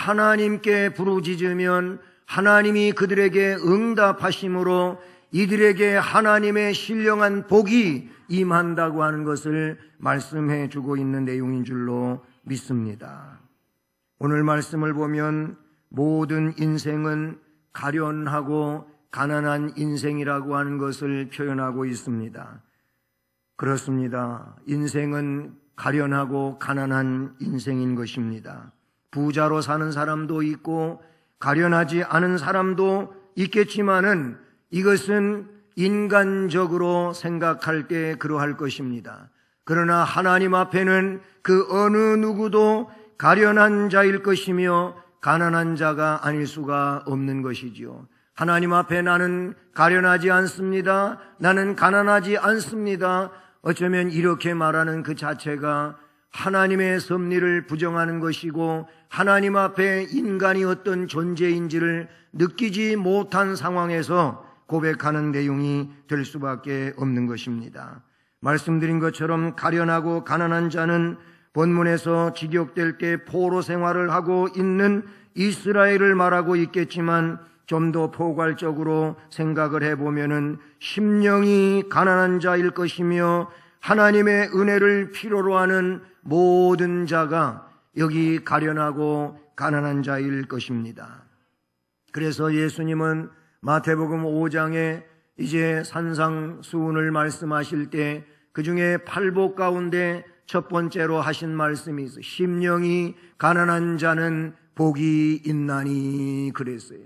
하나님께 부르짖으면 하나님이 그들에게 응답하심으로 이들에게 하나님의 신령한 복이 임한다고 하는 것을 말씀해 주고 있는 내용인 줄로 믿습니다. 오늘 말씀을 보면 모든 인생은 가련하고 가난한 인생이라고 하는 것을 표현하고 있습니다. 그렇습니다. 인생은 가련하고 가난한 인생인 것입니다. 부자로 사는 사람도 있고 가련하지 않은 사람도 있겠지만은 이것은 인간적으로 생각할 때 그러할 것입니다. 그러나 하나님 앞에는 그 어느 누구도 가련한 자일 것이며 가난한 자가 아닐 수가 없는 것이지요. 하나님 앞에 나는 가련하지 않습니다. 나는 가난하지 않습니다. 어쩌면 이렇게 말하는 그 자체가 하나님의 섭리를 부정하는 것이고 하나님 앞에 인간이 어떤 존재인지를 느끼지 못한 상황에서 고백하는 내용이 될 수밖에 없는 것입니다. 말씀드린 것처럼 가련하고 가난한 자는 본문에서 직역될 때 포로 생활을 하고 있는 이스라엘을 말하고 있겠지만 좀 더 포괄적으로 생각을 해보면은 심령이 가난한 자일 것이며 하나님의 은혜를 필요로 하는 모든 자가 여기 가련하고 가난한 자일 것입니다. 그래서 예수님은 마태복음 5장에 이제 산상수훈을 말씀하실 때 그 중에 팔복 가운데 첫 번째로 하신 말씀이 있어요. 심령이 가난한 자는 복이 있나니 그랬어요.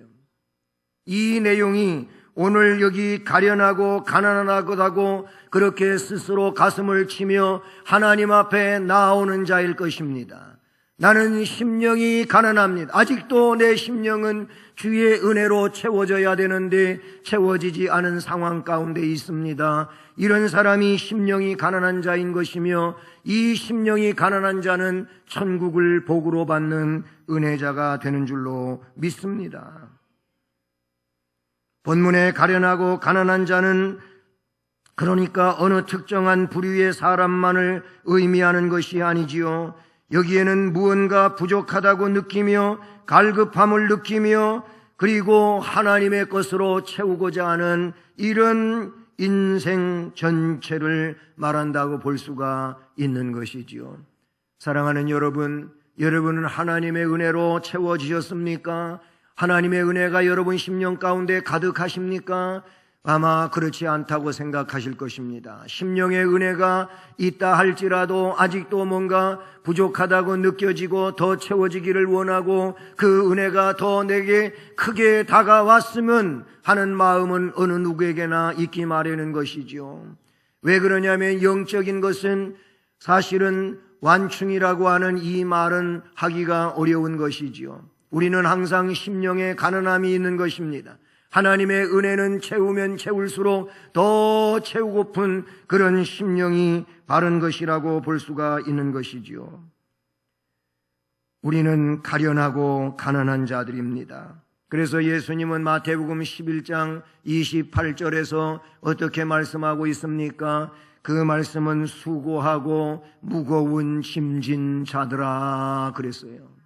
이 내용이 오늘 여기 가련하고 가난하다고 그렇게 스스로 가슴을 치며 하나님 앞에 나오는 자일 것입니다. 나는 심령이 가난합니다. 아직도 내 심령은 주의 은혜로 채워져야 되는데 채워지지 않은 상황 가운데 있습니다. 이런 사람이 심령이 가난한 자인 것이며 이 심령이 가난한 자는 천국을 복으로 받는 은혜자가 되는 줄로 믿습니다. 본문에 가련하고 가난한 자는 그러니까 어느 특정한 부류의 사람만을 의미하는 것이 아니지요. 여기에는 무언가 부족하다고 느끼며 갈급함을 느끼며 그리고 하나님의 것으로 채우고자 하는 이런 인생 전체를 말한다고 볼 수가 있는 것이지요. 사랑하는 여러분, 여러분은 하나님의 은혜로 채워지셨습니까? 하나님의 은혜가 여러분 심령 가운데 가득하십니까? 아마 그렇지 않다고 생각하실 것입니다. 심령의 은혜가 있다 할지라도 아직도 뭔가 부족하다고 느껴지고 더 채워지기를 원하고 그 은혜가 더 내게 크게 다가왔으면 하는 마음은 어느 누구에게나 있기 마련인 것이죠. 왜 그러냐면 영적인 것은 사실은 완충이라고 하는 이 말은 하기가 어려운 것이지요. 우리는 항상 심령에 가난함이 있는 것입니다. 하나님의 은혜는 채우면 채울수록 더 채우고픈 그런 심령이 바른 것이라고 볼 수가 있는 것이지요. 우리는 가련하고 가난한 자들입니다. 그래서 예수님은 마태복음 11장 28절에서 어떻게 말씀하고 있습니까? 그 말씀은 수고하고 무거운 짐진 자들아 그랬어요.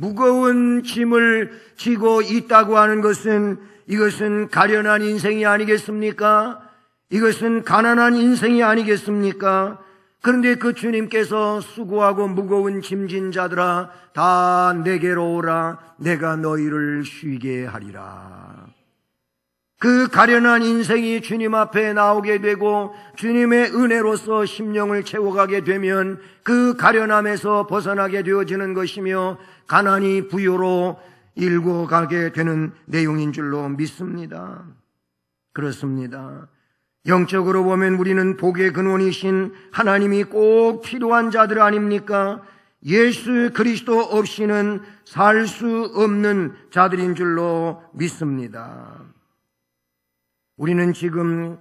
무거운 짐을 지고 있다고 하는 것은 이것은 가련한 인생이 아니겠습니까? 이것은 가난한 인생이 아니겠습니까? 그런데 그 주님께서 수고하고 무거운 짐진 자들아 다 내게로 오라 내가 너희를 쉬게 하리라. 그 가련한 인생이 주님 앞에 나오게 되고 주님의 은혜로서 심령을 채워가게 되면 그 가련함에서 벗어나게 되어지는 것이며 가난이 부요로 일고 가게 되는 내용인 줄로 믿습니다. 그렇습니다. 영적으로 보면 우리는 복의 근원이신 하나님이 꼭 필요한 자들 아닙니까? 예수 그리스도 없이는 살 수 없는 자들인 줄로 믿습니다. 우리는 지금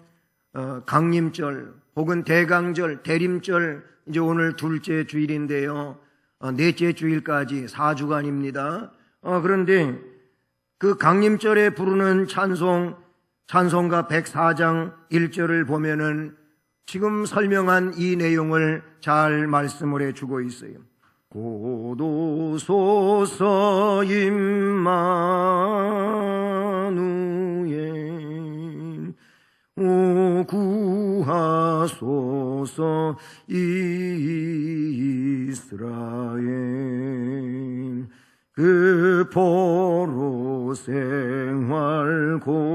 강림절 혹은 대강절, 대림절 이제 오늘 둘째 주일인데요. 넷째 주일까지 4주간입니다. 그런데 그 강림절에 부르는 찬송가 104장 1절을 보면은 지금 설명한 이 내용을 잘 말씀을 해주고 있어요. 고도소서 임마누엘 오 구하소서 이스라엘 그 포로 생활 고달파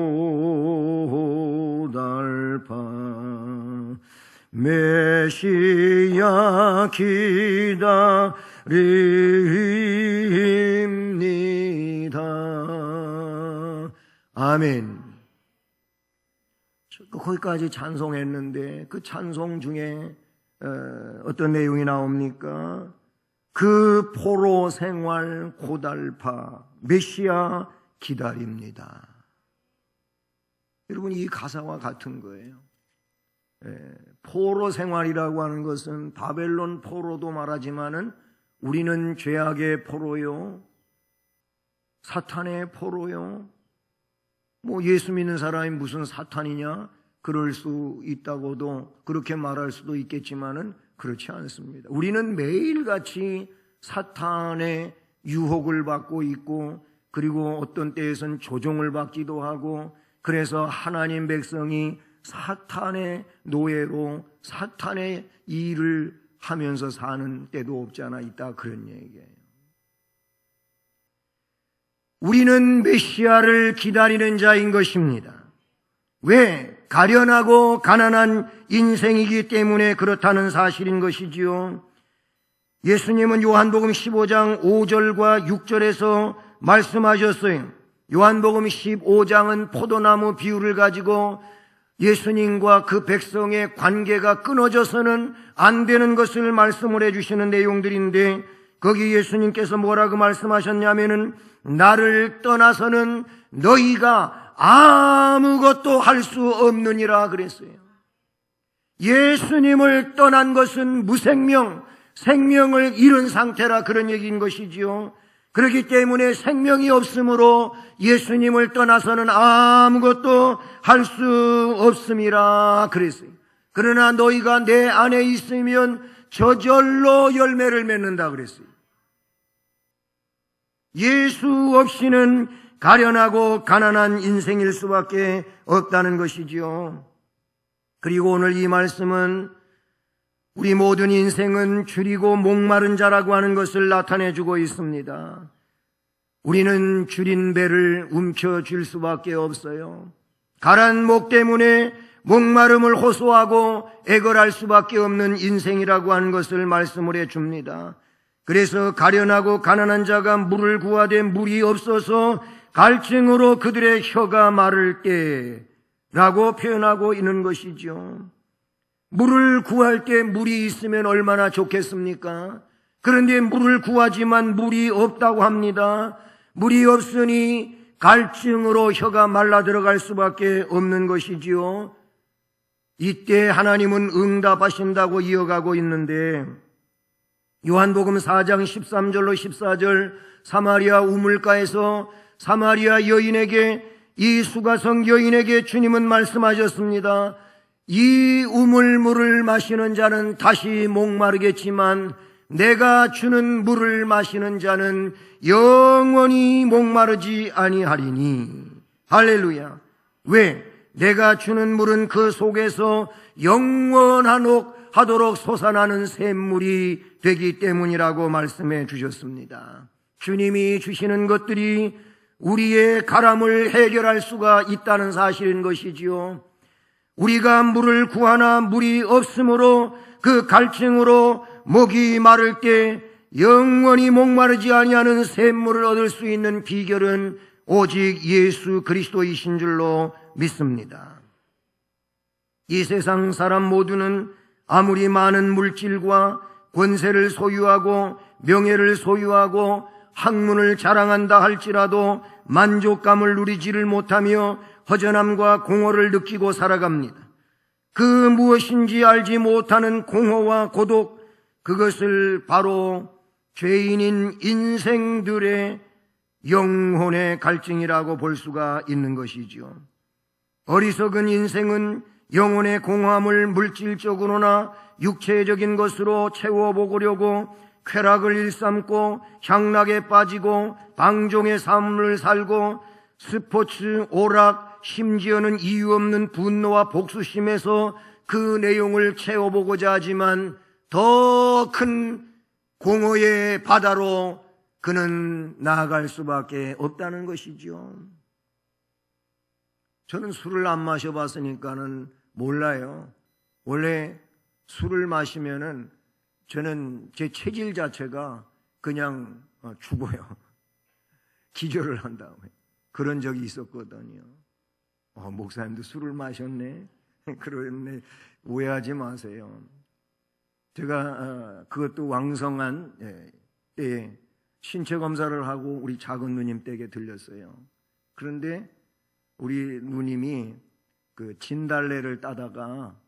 메시아 기다립니다. 아멘. 거기까지 찬송했는데 그 찬송 중에 어떤 내용이 나옵니까? 그 포로 생활 고달파 메시아 기다립니다. 여러분, 이 가사와 같은 거예요. 포로 생활이라고 하는 것은 바벨론 포로도 말하지만은 우리는 죄악의 포로요, 사탄의 포로요. 뭐 예수 믿는 사람이 무슨 사탄이냐? 그럴 수 있다고도 그렇게 말할 수도 있겠지만은 그렇지 않습니다. 우리는 매일같이 사탄의 유혹을 받고 있고, 그리고 어떤 때에선 조종을 받기도 하고, 그래서 하나님 백성이 사탄의 노예로 사탄의 일을 하면서 사는 때도 없지 않아 있다, 그런 얘기예요. 우리는 메시아를 기다리는 자인 것입니다. 왜? 가련하고 가난한 인생이기 때문에 그렇다는 사실인 것이지요. 예수님은 요한복음 15장 5절과 6절에서 말씀하셨어요. 요한복음 15장은 포도나무 비유를 가지고 예수님과 그 백성의 관계가 끊어져서는 안 되는 것을 말씀을 해주시는 내용들인데, 거기 예수님께서 뭐라고 말씀하셨냐면은 나를 떠나서는 너희가 아무것도 할 수 없느니라 그랬어요. 예수님을 떠난 것은 무생명, 생명을 잃은 상태라 그런 얘기인 것이지요. 그렇기 때문에 생명이 없으므로 예수님을 떠나서는 아무것도 할 수 없음이라 그랬어요. 그러나 너희가 내 안에 있으면 저절로 열매를 맺는다 그랬어요. 예수 없이는 가련하고 가난한 인생일 수밖에 없다는 것이지요. 그리고 오늘 이 말씀은 우리 모든 인생은 줄이고 목마른 자라고 하는 것을 나타내주고 있습니다. 우리는 줄인 배를 움켜쥘 수밖에 없어요. 가란 목 때문에 목마름을 호소하고 애걸할 수밖에 없는 인생이라고 하는 것을 말씀을 해줍니다. 그래서 가련하고 가난한 자가 물을 구하되 물이 없어서 갈증으로 그들의 혀가 마를 때라고 표현하고 있는 것이죠. 물을 구할 때 물이 있으면 얼마나 좋겠습니까? 그런데 물을 구하지만 물이 없다고 합니다. 물이 없으니 갈증으로 혀가 말라 들어갈 수밖에 없는 것이지요. 이때 하나님은 응답하신다고 이어가고 있는데, 요한복음 4장 13절로 14절 사마리아 우물가에서 사마리아 여인에게, 이 수가성 여인에게 주님은 말씀하셨습니다. 이 우물물을 마시는 자는 다시 목마르겠지만 내가 주는 물을 마시는 자는 영원히 목마르지 아니하리니. 할렐루야. 왜? 내가 주는 물은 그 속에서 영원하도록 솟아나는 샘물이 되기 때문이라고 말씀해 주셨습니다. 주님이 주시는 것들이 우리의 가람을 해결할 수가 있다는 사실인 것이지요. 우리가 물을 구하나 물이 없으므로 그 갈증으로 목이 마를 때 영원히 목마르지 아니하는 샘물을 얻을 수 있는 비결은 오직 예수 그리스도이신 줄로 믿습니다. 이 세상 사람 모두는 아무리 많은 물질과 권세를 소유하고 명예를 소유하고 학문을 자랑한다 할지라도 만족감을 누리지를 못하며 허전함과 공허를 느끼고 살아갑니다. 그 무엇인지 알지 못하는 공허와 고독, 그것을 바로 죄인인 인생들의 영혼의 갈증이라고 볼 수가 있는 것이죠. 어리석은 인생은 영혼의 공허함을 물질적으로나 육체적인 것으로 채워보려고 쾌락을 일삼고 향락에 빠지고 방종의 삶을 살고 스포츠, 오락, 심지어는 이유 없는 분노와 복수심에서 그 내용을 채워보고자 하지만 더 큰 공허의 바다로 그는 나아갈 수밖에 없다는 것이죠. 저는 술을 안 마셔봤으니까는 몰라요. 원래 술을 마시면은 저는 제 체질 자체가 그냥 죽어요. 기절을 한 다음에. 그런 적이 있었거든요. 목사님도 술을 마셨네? 그러네. 오해하지 마세요. 제가 그것도 왕성한 때에 신체 검사를 하고 우리 작은 누님 댁에 들렸어요. 그런데 우리 누님이 그 진달래를 따다가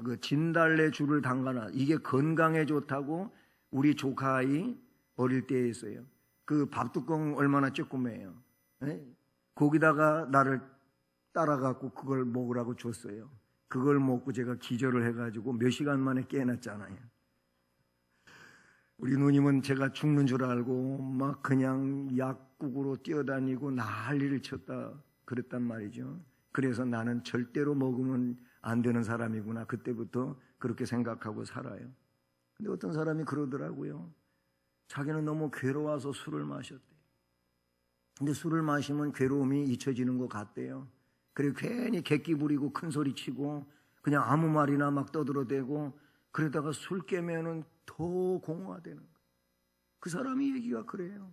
그 진달래 줄을 담가놔. 이게 건강에 좋다고 우리 조카아이 어릴 때에 했어요. 그 밥뚜껑 얼마나 조그매요. 거기다가 나를 따라갖고 그걸 먹으라고 줬어요. 그걸 먹고 제가 기절을 해가지고 몇 시간 만에 깨어났잖아요. 우리 누님은 제가 죽는 줄 알고 막 그냥 약국으로 뛰어다니고 난리를 쳤다 그랬단 말이죠. 그래서 나는 절대로 먹으면 안 되는 사람이구나. 그때부터 그렇게 생각하고 살아요. 근데 어떤 사람이 그러더라고요. 자기는 너무 괴로워서 술을 마셨대. 근데 술을 마시면 괴로움이 잊혀지는 것 같대요. 그래 괜히 객기 부리고 큰 소리 치고 그냥 아무 말이나 막 떠들어대고 그러다가 술 깨면은 더 공허화되는 거예요. 그 사람이 얘기가 그래요.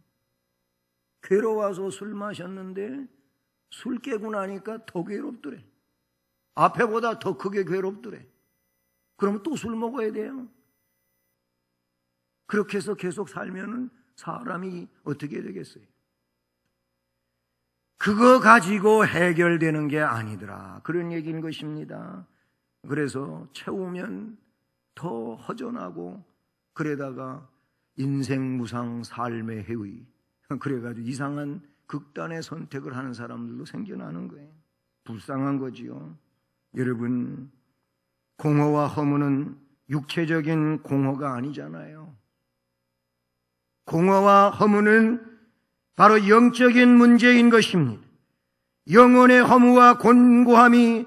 괴로워서 술 마셨는데 술 깨고 나니까 더 괴롭더래. 앞에보다 더 크게 괴롭더래. 그러면 또 술 먹어야 돼요. 그렇게 해서 계속 살면은 사람이 어떻게 되겠어요? 그거 가지고 해결되는 게 아니더라. 그런 얘기인 것입니다. 그래서 채우면 더 허전하고 그러다가 인생 무상 삶의 해의 그래가지고 이상한 극단의 선택을 하는 사람들도 생겨나는 거예요. 불쌍한 거지요. 여러분, 공허와 허무는 육체적인 공허가 아니잖아요. 공허와 허무는 바로 영적인 문제인 것입니다. 영혼의 허무와 곤고함이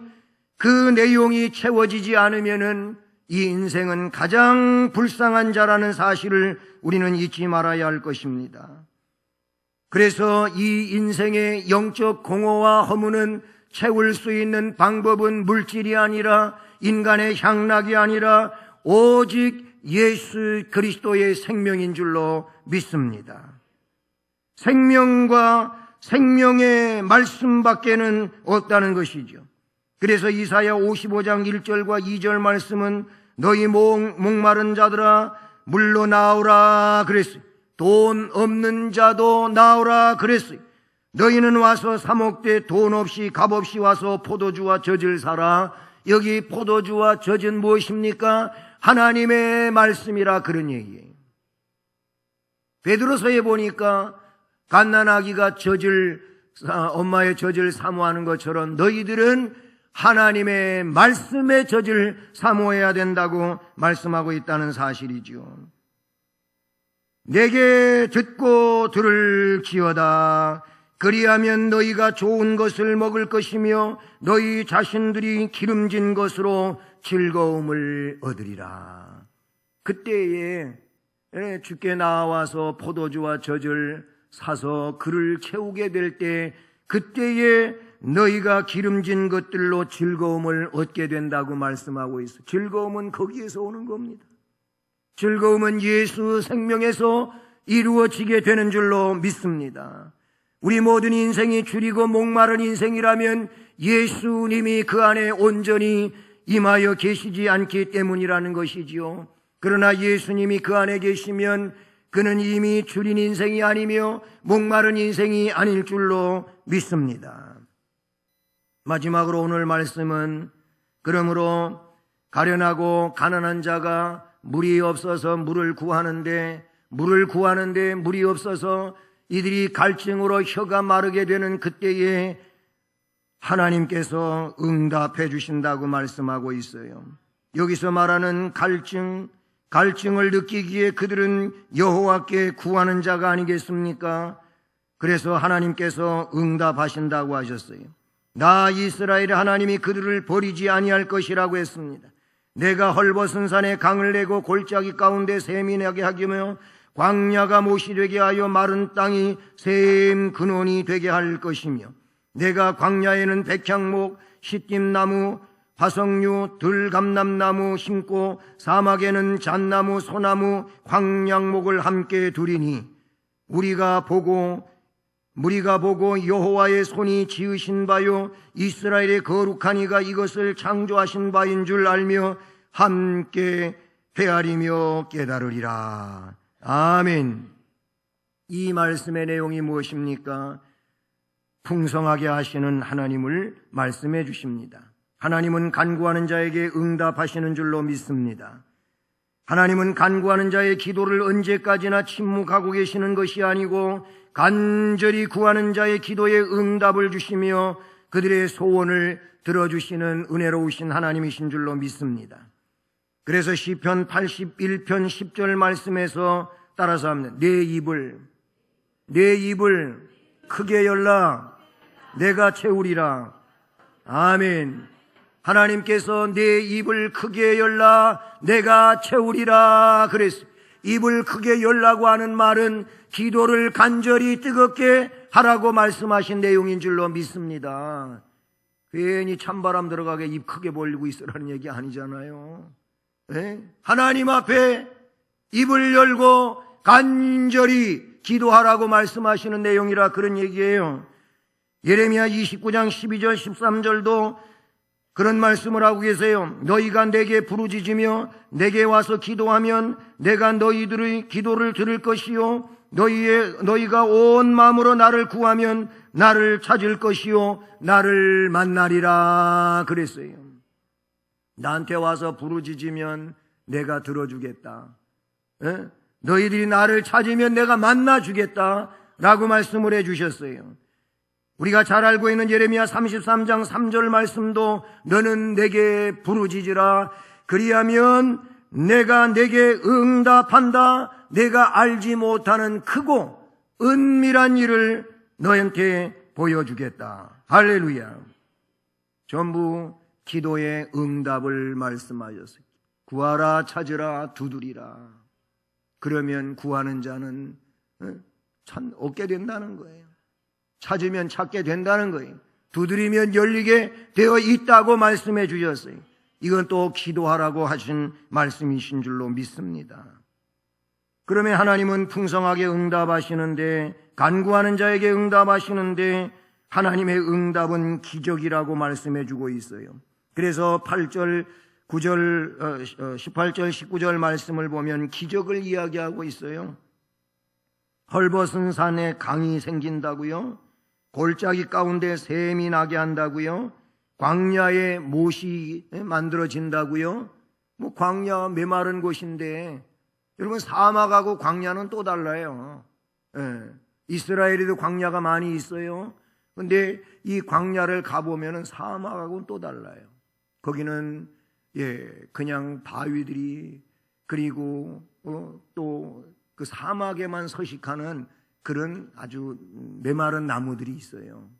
그 내용이 채워지지 않으면은 이 인생은 가장 불쌍한 자라는 사실을 우리는 잊지 말아야 할 것입니다. 그래서 이 인생의 영적 공허와 허무는 채울 수 있는 방법은 물질이 아니라 인간의 향락이 아니라 오직 예수 그리스도의 생명인 줄로 믿습니다. 생명과 생명의 말씀밖에는 없다는 것이죠. 그래서 이사야 55장 1절과 2절 말씀은 너희 목마른 자들아 물로 나오라 그랬어요. 돈 없는 자도 나오라 그랬어요. 너희는 와서 사 먹되 돈 없이 값 없이 와서 포도주와 젖을 사라. 여기 포도주와 젖은 무엇입니까? 하나님의 말씀이라 그런 얘기예요. 베드로서에 보니까 갓난아기가 엄마의 젖을 사모하는 것처럼 너희들은 하나님의 말씀의 젖을 사모해야 된다고 말씀하고 있다는 사실이죠. 내게 듣고 들을지어다. 그리하면 너희가 좋은 것을 먹을 것이며 너희 자신들이 기름진 것으로 즐거움을 얻으리라. 그때에 주께 나와서 포도주와 젖을 사서 그를 채우게 될 때 그때에 너희가 기름진 것들로 즐거움을 얻게 된다고 말씀하고 있어요. 즐거움은 거기에서 오는 겁니다. 즐거움은 예수 생명에서 이루어지게 되는 줄로 믿습니다. 우리 모든 인생이 줄이고 목마른 인생이라면 예수님이 그 안에 온전히 임하여 계시지 않기 때문이라는 것이지요. 그러나 예수님이 그 안에 계시면 그는 이미 줄인 인생이 아니며 목마른 인생이 아닐 줄로 믿습니다. 마지막으로 오늘 말씀은 그러므로 가련하고 가난한 자가 물이 없어서 물을 구하는데 물이 없어서 이들이 갈증으로 혀가 마르게 되는 그때에 하나님께서 응답해 주신다고 말씀하고 있어요. 여기서 말하는 갈증, 갈증을 느끼기에 그들은 여호와께 구하는 자가 아니겠습니까? 그래서 하나님께서 응답하신다고 하셨어요. 나 이스라엘의 하나님이 그들을 버리지 아니할 것이라고 했습니다. 내가 헐벗은 산에 강을 내고 골짜기 가운데 샘이 나게 하며 광야가 못이 되게 하여 마른 땅이 샘 근원이 되게 할 것이며, 내가 광야에는 백향목, 시띠나무, 화석류, 들감람나무 심고 사막에는 잣나무, 소나무, 황량목을 함께 두리니 우리가 보고 여호와의 손이 지으신 바요 이스라엘의 거룩한 이가 이것을 창조하신 바인 줄 알며 함께 헤아리며 깨달으리라. 아멘. 이 말씀의 내용이 무엇입니까? 풍성하게 하시는 하나님을 말씀해 주십니다. 하나님은 간구하는 자에게 응답하시는 줄로 믿습니다. 하나님은 간구하는 자의 기도를 언제까지나 침묵하고 계시는 것이 아니고 간절히 구하는 자의 기도에 응답을 주시며 그들의 소원을 들어주시는 은혜로우신 하나님이신 줄로 믿습니다. 그래서 시편 81편 10절 말씀에서 따라서 합니다. 내 입을 크게 열라 내가 채우리라. 아멘. 하나님께서 내 입을 크게 열라 내가 채우리라 그랬어요. 입을 크게 열라고 하는 말은 기도를 간절히 뜨겁게 하라고 말씀하신 내용인 줄로 믿습니다. 괜히 찬바람 들어가게 입 크게 벌리고 있으라는 얘기 아니잖아요. 네? 하나님 앞에 입을 열고 간절히 기도하라고 말씀하시는 내용이라 그런 얘기예요. 예레미야 29장 12절 13절도 그런 말씀을 하고 계세요. 너희가 내게 부르짖으며 내게 와서 기도하면 내가 너희들의 기도를 들을 것이요 너희가 온 마음으로 나를 구하면 나를 찾을 것이요 나를 만나리라 그랬어요. 나한테 와서 부르짖으면 내가 들어주겠다. 에? 너희들이 나를 찾으면 내가 만나주겠다 라고 말씀을 해주셨어요. 우리가 잘 알고 있는 예레미야 33장 3절 말씀도 너는 내게 부르짖으라 그리하면 내가 내게 응답한다. 내가 알지 못하는 크고 은밀한 일을 너한테 보여주겠다. 할렐루야. 전부 기도의 응답을 말씀하셨어요. 구하라 찾으라 두드리라. 그러면 구하는 자는 얻게 된다는 거예요. 찾으면 찾게 된다는 거예요. 두드리면 열리게 되어 있다고 말씀해 주셨어요. 이건 또 기도하라고 하신 말씀이신 줄로 믿습니다. 그러면 하나님은 풍성하게 응답하시는데, 간구하는 자에게 응답하시는데 하나님의 응답은 기적이라고 말씀해 주고 있어요. 그래서 8절 9절 18절 19절 말씀을 보면 기적을 이야기하고 있어요. 헐벗은 산에 강이 생긴다고요. 골짜기 가운데 샘이 나게 한다고요. 광야에 못이 만들어진다고요. 광야 메마른 곳인데 여러분 사막하고 광야는 또 달라요. 이스라엘에도 광야가 많이 있어요. 근데 이 광야를 가보면 사막하고는 또 달라요. 거기는 그냥 바위들이 그리고 또 그 사막에만 서식하는 그런 아주 메마른 나무들이 있어요.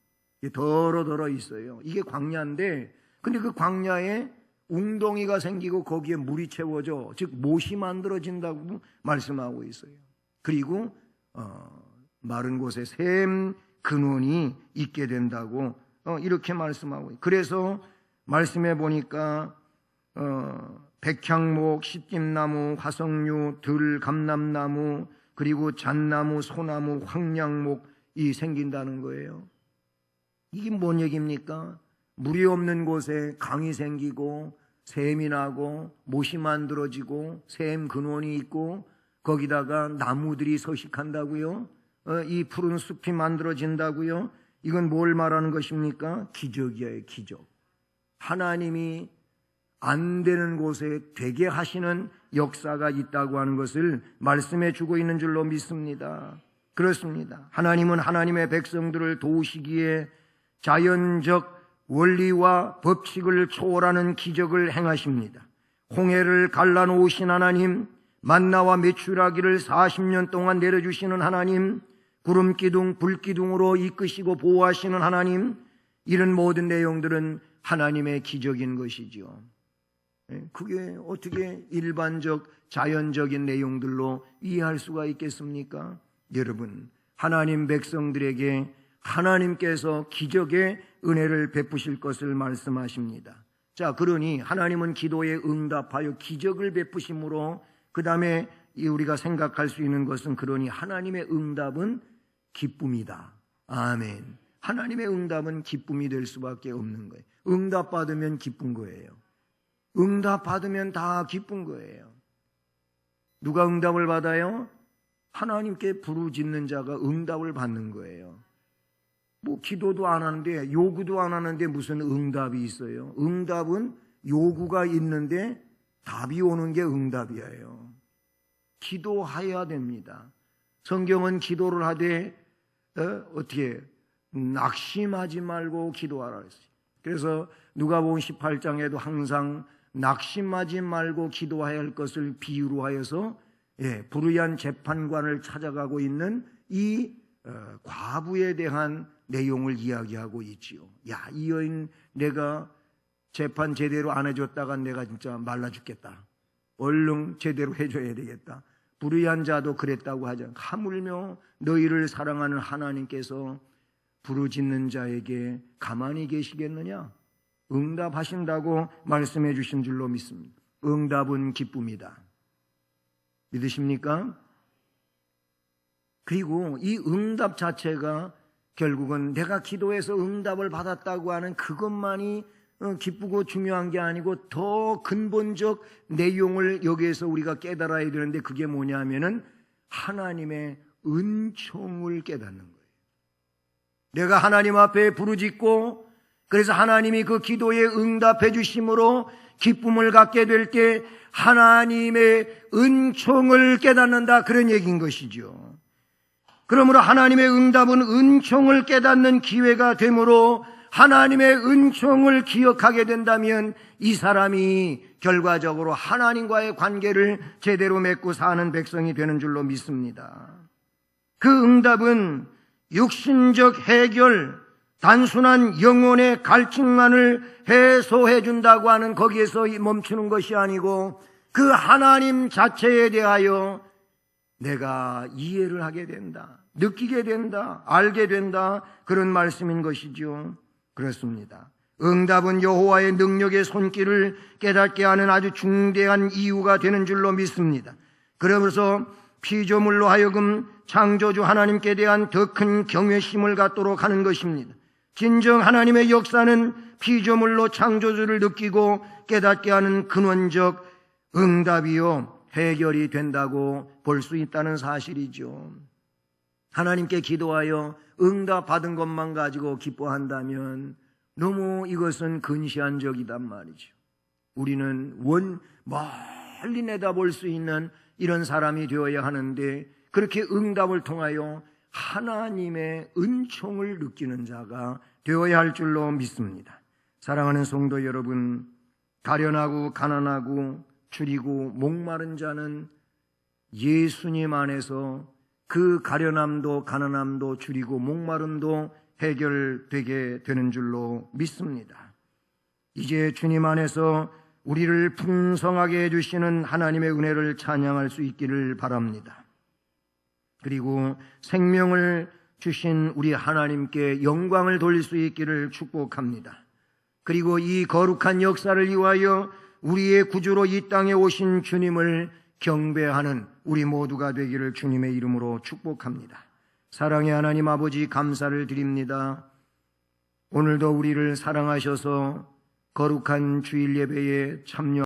더러더러 있어요. 이게 광야인데 근데 그 광야에 웅덩이가 생기고 거기에 물이 채워져 즉 못이 만들어진다고 말씀하고 있어요. 그리고 마른 곳에 샘 근원이 있게 된다고 이렇게 말씀하고 있어요. 그래서 말씀해 보니까 백향목, 시띠나무, 화석류, 들감람나무 그리고 잣나무, 소나무, 황량목이 생긴다는 거예요. 이게 뭔 얘기입니까? 물이 없는 곳에 강이 생기고 샘이 나고 못이 만들어지고 샘 근원이 있고 거기다가 나무들이 서식한다고요? 이 푸른 숲이 만들어진다고요? 이건 뭘 말하는 것입니까? 기적이에요, 기적. 하나님이 안 되는 곳에 되게 하시는 역사가 있다고 하는 것을 말씀해 주고 있는 줄로 믿습니다. 그렇습니다. 하나님은 하나님의 백성들을 도우시기에 자연적 원리와 법칙을 초월하는 기적을 행하십니다. 홍해를 갈라놓으신 하나님, 만나와 메추라기를 40년 동안 내려주시는 하나님, 구름기둥, 불기둥으로 이끄시고 보호하시는 하나님, 이런 모든 내용들은 하나님의 기적인 것이죠. 그게 어떻게 일반적 자연적인 내용들로 이해할 수가 있겠습니까? 여러분, 하나님 백성들에게 하나님께서 기적의 은혜를 베푸실 것을 말씀하십니다. 자, 그러니 하나님은 기도에 응답하여 기적을 베푸심으로, 그 다음에 우리가 생각할 수 있는 것은, 그러니 하나님의 응답은 기쁨이다. 아멘. 하나님의 응답은 기쁨이 될 수밖에 없는 거예요. 응답받으면 기쁜 거예요. 응답받으면 다 기쁜 거예요. 누가 응답을 받아요? 하나님께 부르짖는 자가 응답을 받는 거예요. 뭐 기도도 안 하는데, 요구도 안 하는데 무슨 응답이 있어요? 응답은 요구가 있는데 답이 오는 게 응답이에요. 기도해야 됩니다. 성경은 기도를 하되 어떻게 낙심하지 말고 기도하라 그랬어요. 그래서 누가복음 18장에도 항상 낙심하지 말고 기도해야 할 것을 비유로 하여서 불의한 재판관을 찾아가고 있는 이 과부에 대한 내용을 이야기하고 있지요. 야, 이 여인 내가 재판 제대로 안 해줬다가 내가 진짜 말라 죽겠다. 얼른 제대로 해줘야 되겠다. 불의한 자도 그랬다고 하죠. 하물며 너희를 사랑하는 하나님께서 부르짖는 자에게 가만히 계시겠느냐? 응답하신다고 말씀해 주신 줄로 믿습니다. 응답은 기쁨이다. 믿으십니까? 그리고 이 응답 자체가 결국은 내가 기도해서 응답을 받았다고 하는 그것만이 기쁘고 중요한 게 아니고, 더 근본적 내용을 여기에서 우리가 깨달아야 되는데, 그게 뭐냐면은 하나님의 은총을 깨닫는 거예요. 내가 하나님 앞에 부르짖고, 그래서 하나님이 그 기도에 응답해 주심으로 기쁨을 갖게 될 때 하나님의 은총을 깨닫는다, 그런 얘기인 것이죠. 그러므로 하나님의 응답은 은총을 깨닫는 기회가 되므로, 하나님의 은총을 기억하게 된다면 이 사람이 결과적으로 하나님과의 관계를 제대로 맺고 사는 백성이 되는 줄로 믿습니다. 그 응답은 육신적 해결, 단순한 영혼의 갈증만을 해소해 준다고 하는 거기에서 멈추는 것이 아니고, 그 하나님 자체에 대하여 내가 이해를 하게 된다, 느끼게 된다, 알게 된다, 그런 말씀인 것이죠. 그렇습니다. 응답은 여호와의 능력의 손길을 깨닫게 하는 아주 중대한 이유가 되는 줄로 믿습니다. 그러면서 피조물로 하여금 창조주 하나님께 대한 더 큰 경외심을 갖도록 하는 것입니다. 진정 하나님의 역사는 피조물로 창조주를 느끼고 깨닫게 하는 근원적 응답이요, 해결이 된다고 볼 수 있다는 사실이죠. 하나님께 기도하여 응답 받은 것만 가지고 기뻐한다면 너무 이것은 근시안적이단 말이죠. 우리는 멀리 내다볼 수 있는 이런 사람이 되어야 하는데, 그렇게 응답을 통하여 하나님의 은총을 느끼는 자가 되어야 할 줄로 믿습니다. 사랑하는 성도 여러분, 가련하고 가난하고 줄이고 목마른 자는 예수님 안에서 그 가련함도 가난함도 줄이고 목마름도 해결되게 되는 줄로 믿습니다. 이제 주님 안에서 우리를 풍성하게 해주시는 하나님의 은혜를 찬양할 수 있기를 바랍니다. 그리고 생명을 주신 우리 하나님께 영광을 돌릴 수 있기를 축복합니다. 그리고 이 거룩한 역사를 위하여 우리의 구주로 이 땅에 오신 주님을 경배하는 우리 모두가 되기를 주님의 이름으로 축복합니다. 사랑의 하나님 아버지, 감사를 드립니다. 오늘도 우리를 사랑하셔서 거룩한 주일 예배에 참여